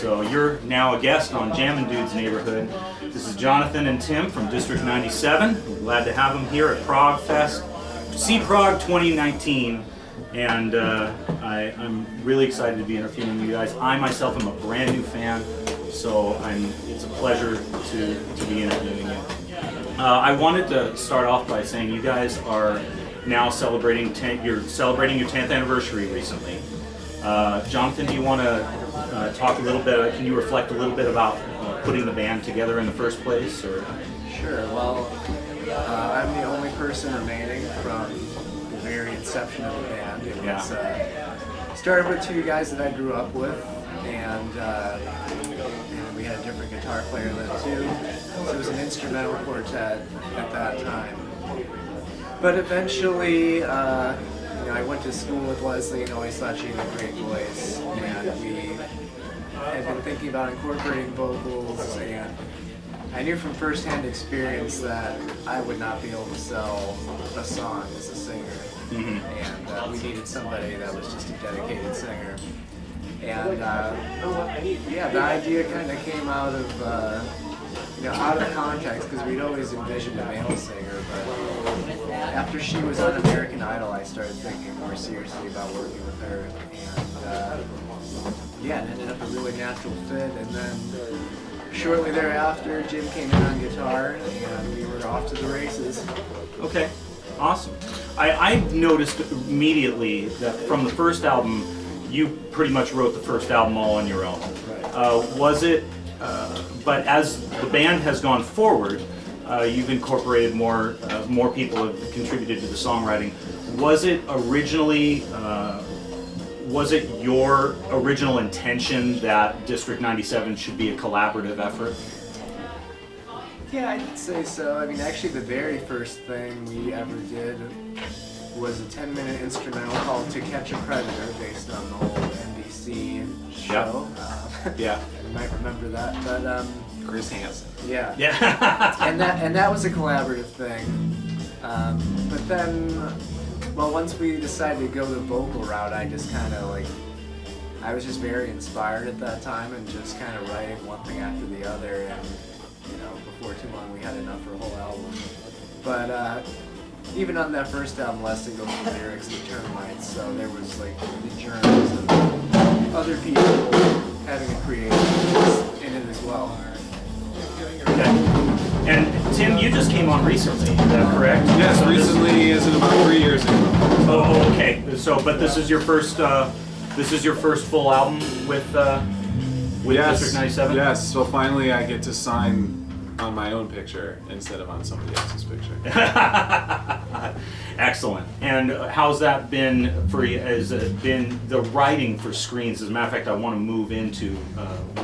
So you're now a guest on Jammin' Dudes Neighborhood. This is Jonathan and Tim from District 97. We're glad to have them here at Prog Fest, CyberLink 2019. And I'm really excited to be interviewing you guys. I myself am a brand new fan, so it's a pleasure to be interviewing you. I wanted to start off by saying you guys are now celebrating your 10th anniversary recently. Jonathan, do you want to talk a little bit? Can you reflect a little bit about putting the band together in the first place? Or? Sure. Well, I'm the only person remaining from the very inception of the band. It was started with two guys that I grew up with, and we had a different guitar player then too. So it was an instrumental quartet at that time. But eventually, I went to school with Leslie and always thought she had a great voice, and we had been thinking about incorporating vocals, and I knew from first-hand experience that I would not be able to sell a song as a singer, and we needed somebody that was just a dedicated singer. And the idea kind of came out of out of context, because we'd always envisioned a male singer, but after she was on American Idol, I started thinking more seriously about working with her, and it ended up a really natural fit. And then shortly thereafter, Jim came in on guitar, and we were off to the races. Okay, awesome. I noticed immediately that from the first album, you pretty much wrote the first album all on your own. But as the band has gone forward, you've incorporated more people have contributed to the songwriting. Was it your original intention that District 97 should be a collaborative effort? Yeah, I'd say so. I mean, actually, the very first thing we ever did was a 10-minute instrumental called "To Catch a Predator," based on the whole NBC show. Yeah. You might remember that, but Chris Hansen. Yeah. Yeah. and that was a collaborative thing. But then, once we decided to go the vocal route, I just kind of I was just very inspired at that time, and just kind of writing one thing after the other, and before too long we had enough for a whole album. But even on that first album, Leslie goes from lyrics to termites, so there was the germs of other people having a creative in it as well. Okay. And Tim, you just came on recently, is that correct? Yes, so recently, as in about 3 years ago. Oh, okay. So, but this is your first full album with District 97? Yes, so finally I get to sign on my own picture instead of on somebody else's picture. Excellent. And how's that been for you? Has it been the writing for screens? As a matter of fact, I want to move into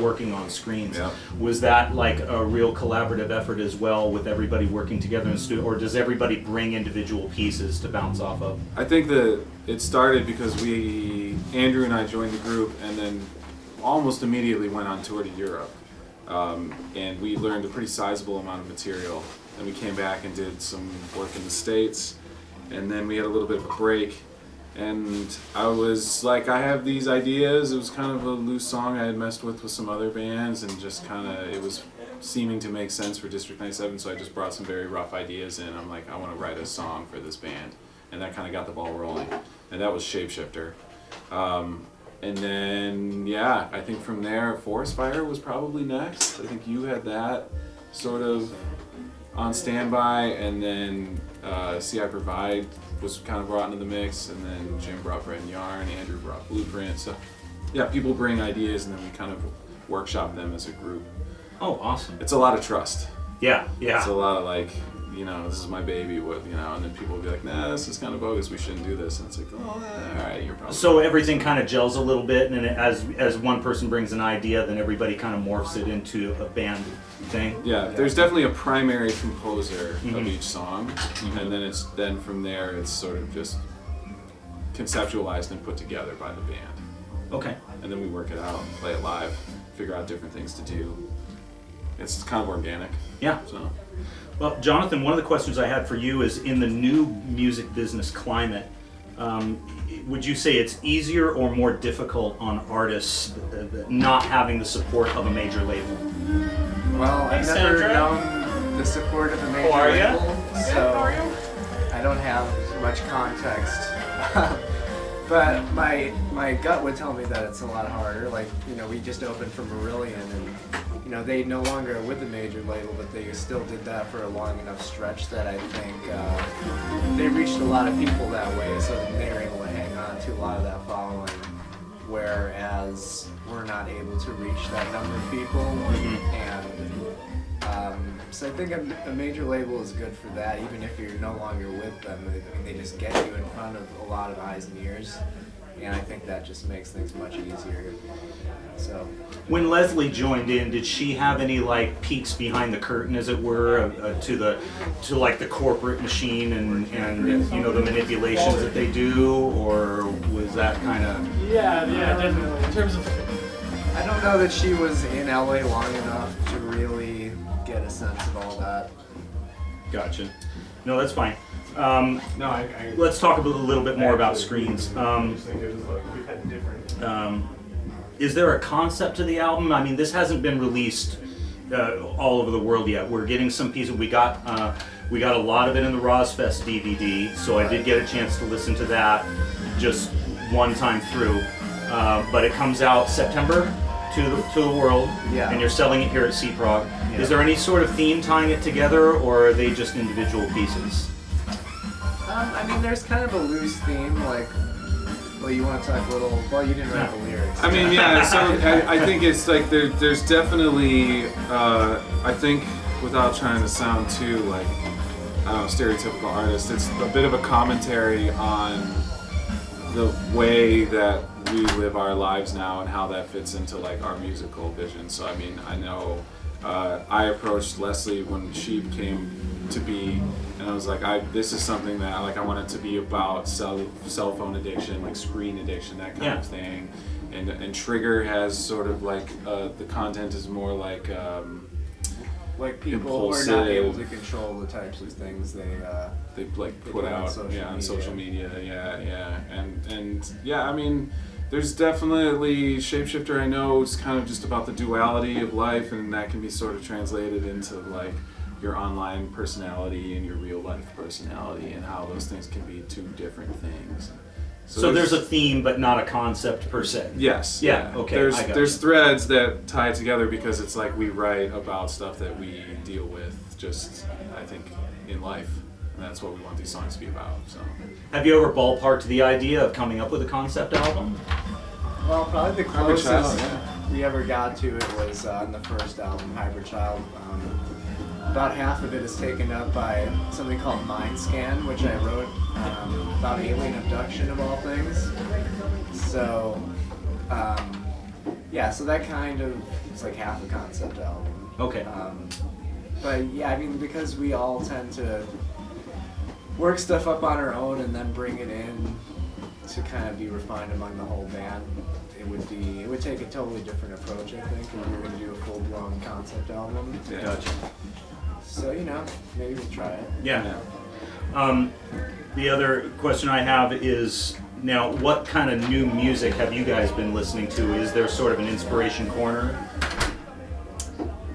working on screens. Yep. Was that like a real collaborative effort as well, with everybody working together in the studio, or does everybody bring individual pieces to bounce off of? I think that it started because Andrew and I joined the group, and then almost immediately went on tour to Europe. And we learned a pretty sizable amount of material. And we came back and did some work in the States, and then we had a little bit of a break. And I was like, I have these ideas. It was kind of a loose song I had messed with some other bands, and just it was seeming to make sense for District 97, so I just brought some very rough ideas in. I'm like, I want to write a song for this band. And that kind of got the ball rolling. And that was Shapeshifter. And then, I think from there, Forest Fire was probably next. I think you had that sort of on standby, and then See I Provide was kind of brought into the mix, and then Jim brought Bread and Yarn, Andrew brought Blueprint. So, people bring ideas, and then we kind of workshop them as a group. Oh, awesome. It's a lot of trust. Yeah. It's a lot of this is my baby, and then people will be like, nah, this is kind of bogus, we shouldn't do this, and it's like, oh, all right, you're probably... So everything kind of gels a little bit, and then as one person brings an idea, then everybody kind of morphs it into a band thing? Yeah, there's definitely a primary composer of each song, and then from there, it's sort of just conceptualized and put together by the band. Okay. And then we work it out, play it live, figure out different things to do. It's kind of organic. Yeah. So. Well, Jonathan, one of the questions I had for you is, in the new music business climate, would you say it's easier or more difficult on artists not having the support of a major label? Well, I've never Sandra. known the support of a major How are ya? label, so I don't have much context. But my gut would tell me that it's a lot harder. Like, you know, we just opened for Marillion, and you know, they no longer are with the major label, but they still did that for a long enough stretch that I think they reached a lot of people that way, so they were able to hang on to a lot of that following. Whereas we're not able to reach that number of people, and so I think a major label is good for that, even if you're no longer with them. I mean, they just get you in front of a lot of eyes and ears, and I think that just makes things much easier. So, When Leslie joined in, did she have any like peeks behind the curtain, as it were, to like the corporate machine and you know, the manipulations that they do, or was that kind of? Yeah, definitely. In terms of, I don't know that she was in LA long enough to really get a sense of all that. Gotcha. No, that's fine. No, I Let's talk a little bit more about screens. just think it was like we've had different. Is there a concept to the album? I mean, this hasn't been released all over the world yet. We're getting some pieces. We got a lot of it in the Rozfest DVD, so I did get a chance to listen to that just one time through. But it comes out September to the world, Yeah. and you're selling it here at CyberLink. Yeah. Is there any sort of theme tying it together, or are they just individual pieces? I mean, there's kind of a loose theme, like, well, you want to talk a little, well, you didn't write the lyrics. I mean, yeah. So I think it's like there's definitely I think, without trying to sound too like, I don't know, stereotypical artist, it's a bit of a commentary on the way that we live our lives now and how that fits into like our musical vision. So I mean, I know I approached Leslie when she came to be, and I was like, this is something that I want it to be about cell phone addiction, like screen addiction, that kind of thing. And Trigger has sort of like the content is more like like people are not able to control the types of things they like they put on out social on media. social media, and yeah, I mean, there's definitely Shapeshifter, I know, is kind of just about the duality of life, and that can be sort of translated into like your online personality and your real life personality, and how those things can be two different things. So there's a theme, but not a concept per se. Yes. Yeah, okay, There's I got there's you. threads that tie it together, because it's like we write about stuff that we deal with, just I think, in life, and that's what we want these songs to be about. So. Have you ever ballparked the idea of coming up with a concept album? Well, probably the Hybrid Child, closest yeah. we ever got to it was on the first album, Hybrid Child. About half of it is taken up by something called Mind Scan, which I wrote about alien abduction of all things. So, yeah, so that kind of, it's like half a concept album. Okay. But yeah, I mean, because we all tend to work stuff up on our own and then bring it in to kind of be refined among the whole band, it would take a totally different approach, I think, if we were going to do a full-blown concept album. Yeah. Gotcha. So, you know, maybe we'll try it. Yeah. The other question I have is, now, what kind of new music have you guys been listening to? Is there sort of an inspiration corner?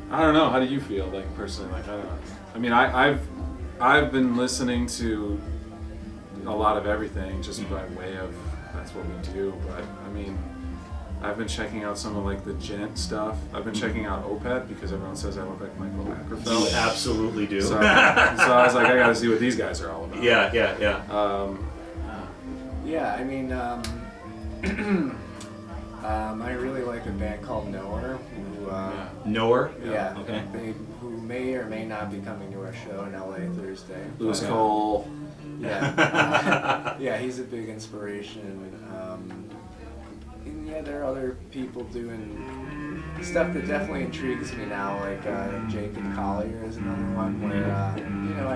I don't know. How do you feel, like, personally? Like, I don't know. I mean, I've been listening to a lot of everything just by way of that's what we do. But I mean, I've been checking out some of like the gent stuff. I've been checking out Opeth because everyone says I look like Michael You Ackerfeld. absolutely do. So I was like, I gotta see what these guys are all about. Yeah. Yeah, I mean, I really like a band called Knower, who, Knower? yeah, Okay. who may or may not be coming to our show in LA Thursday. Lewis But, Cole. Yeah, yeah, he's a big inspiration. And yeah, there are other people doing stuff that definitely intrigues me now, like Jacob Collier is another one where, you know,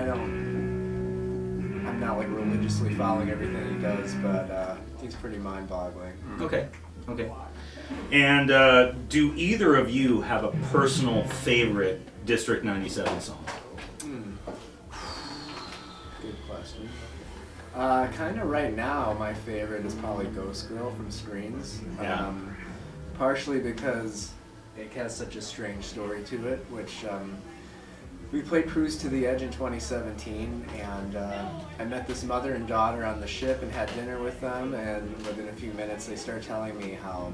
I'm not like religiously following everything he does, but he's pretty mind-boggling. Okay. And do either of you have a personal favorite District 97 song? Good question. Kind of right now, my favorite is probably Ghost Girl from Screens. Yeah. Partially because it has such a strange story to it, which we played Cruise to the Edge in 2017, and I met this mother and daughter on the ship and had dinner with them, and within a few minutes they started telling me how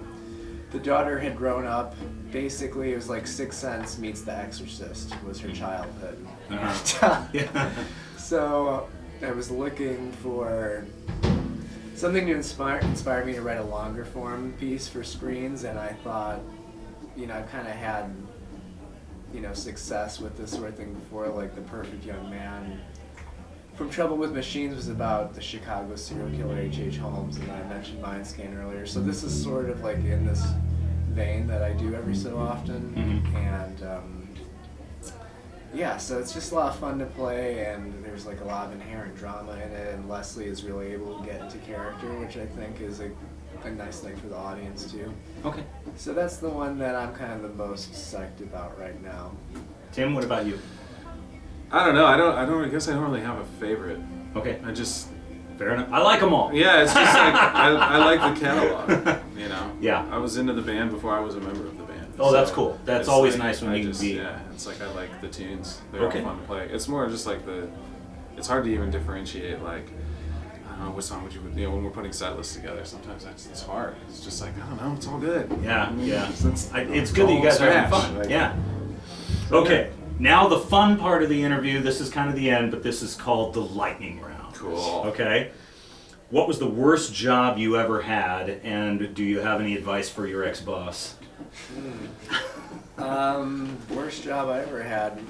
the daughter had grown up. Basically, it was like Sixth Sense meets The Exorcist was her childhood. Yeah. So I was looking for something to inspire me to write a longer form piece for Screens, and I thought, I've kind of had, success with this sort of thing before, like The Perfect Young Man. From Trouble with Machines was about the Chicago serial killer H.H. Holmes, and I mentioned Mindscan earlier. So this is sort of like in this vein that I do every so often, and yeah, so it's just a lot of fun to play, and there's like a lot of inherent drama in it, and Leslie is really able to get into character, which I think is a nice thing for the audience too. Okay. So that's the one that I'm kind of the most psyched about right now. Tim, what about you? I don't know. I guess I don't really have a favorite. Okay. I just. Fair enough. I like them all. Yeah, it's just like I like the catalog. Yeah. I was into the band before I was a member of the band. Oh, that's cool. That's it's always like, nice when you can be. Yeah, it's like I like the tunes. They're Okay. all fun to play. It's more just like it's hard to even differentiate, like, I don't know, what song would you, when we're putting set lists together, sometimes it's hard. It's just like, I don't know, it's all good. Yeah, yeah. It's It's good that you guys are having fun. Like, Yeah. Okay. Now the fun part of the interview. This is kind of the end, but this is called the lightning round. Cool. Okay. What was the worst job you ever had, and do you have any advice for your ex-boss? Worst job I ever had.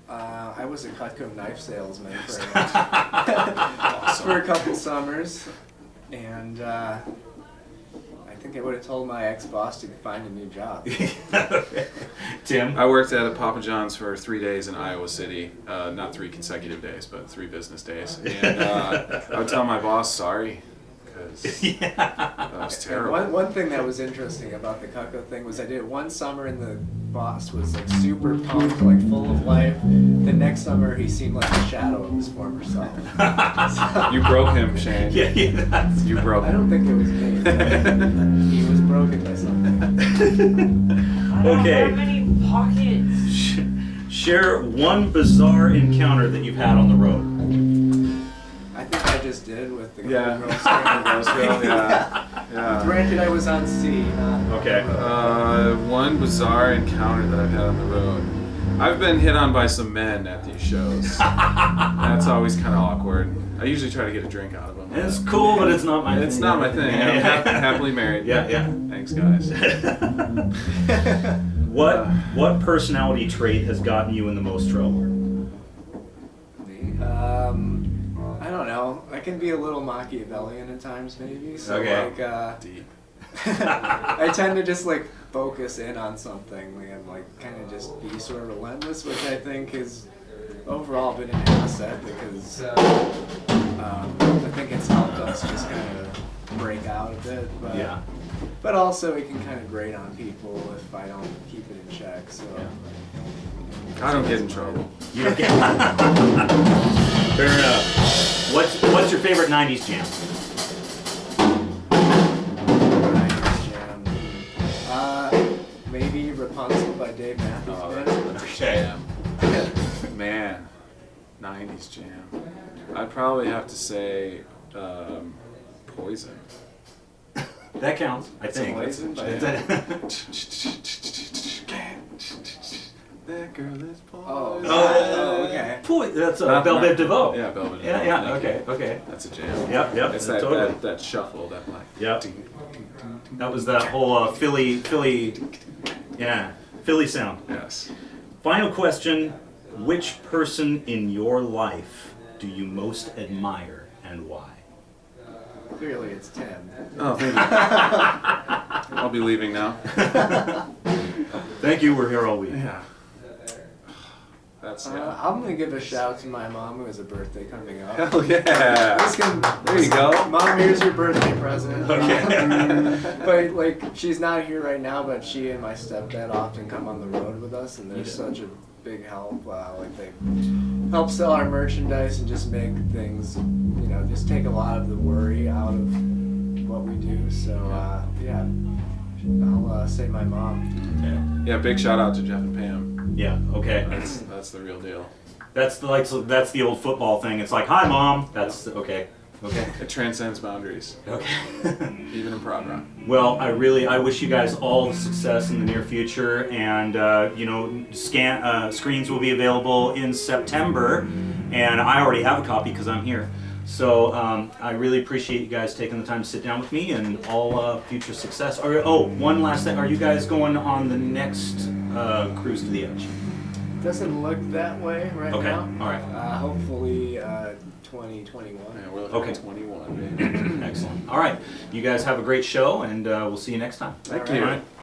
I was a Cutco knife salesman for for a couple summers, and I think I would have told my ex-boss to find a new job. Tim? I worked at a Papa John's for 3 days in Iowa City. Not 3 consecutive days, but 3 business days. And I would tell my boss sorry, because that was terrible. One thing that was interesting about the Cutco thing was I did it one summer and the boss was like super pumped, like full of life. The next summer he seemed like a shadow of his former self. You broke him, Shane. Yeah, You broke I him. don't think it was me. He was broken by something. I don't Okay. have any pockets. Share one bizarre encounter that you've had on the road. I think I just did with the Yeah. girl standing Girl, yeah. Yeah. Granted, I was on sea, not Okay. One bizarre encounter that I've had on the road. I've been hit on by some men at these shows. That's always kind of awkward. I usually try to get a drink out of them. It's cool, but it's not my thing. It's not my thing. I'm happily married. Yeah, yeah. Thanks, guys. What personality trait has gotten you in the most trouble? I don't know. I can be a little Machiavellian at times, maybe. So Okay. like, Deep. I tend to just like focus in on something and like kind of just be sort of relentless, which I think has overall been an asset because I think it's helped us just kind of break out a bit. But, Yeah. But also it can kind of grate on people if I don't keep it in check. So. I don't get in trouble. You don't get Fair enough. What's your favorite 90s jam? 90s jam. Maybe Rapunzel by Dave Matthews Band. Okay. Man, 90s jam. I'd probably have to say Poison. That counts, I think. Poison by That girl is Poison. Oh, okay. That's Not- Velvet DeVoe. Yeah, Velvet Yeah, DeVoe. yeah, Thank okay, you. okay. That's a jam. Yep, yep, It's that, totally. that shuffle, that like. Yep. That was that whole Philly sound. Yes. Final question, which person in your life do you most admire and why? Clearly it's Tim. Oh, thank you. I'll be leaving now. Thank you, we're here all week. Yeah. That's I'm gonna give a shout to my mom who has a birthday coming up. Hell yeah. There you go. Mom, here's your birthday present. Okay. But like, she's not here right now, but she and my stepdad often come on the road with us, and they're such a big help. Like they help sell our merchandise and just make things, you know, just take a lot of the worry out of what we do. So yeah, I'll say my mom. Okay. Yeah, big shout out to Jeff and Pam. Yeah. Okay. That's the real deal. That's the old football thing. It's like, hi, mom. That's okay. Okay. It transcends boundaries, Okay. even in prog rock. Well, I wish you guys all the success in the near future, and you know, screens will be available in September, and I already have a copy because I'm here. So I really appreciate you guys taking the time to sit down with me, and all future success. One last thing: are you guys going on the next cruise to the edge? Doesn't look that way right Okay. now. All right. Hopefully 2021. Yeah, we're looking Okay. at 21, baby. Excellent. All right. You guys have a great show, and we'll see you next time. Thank All you. right. All right.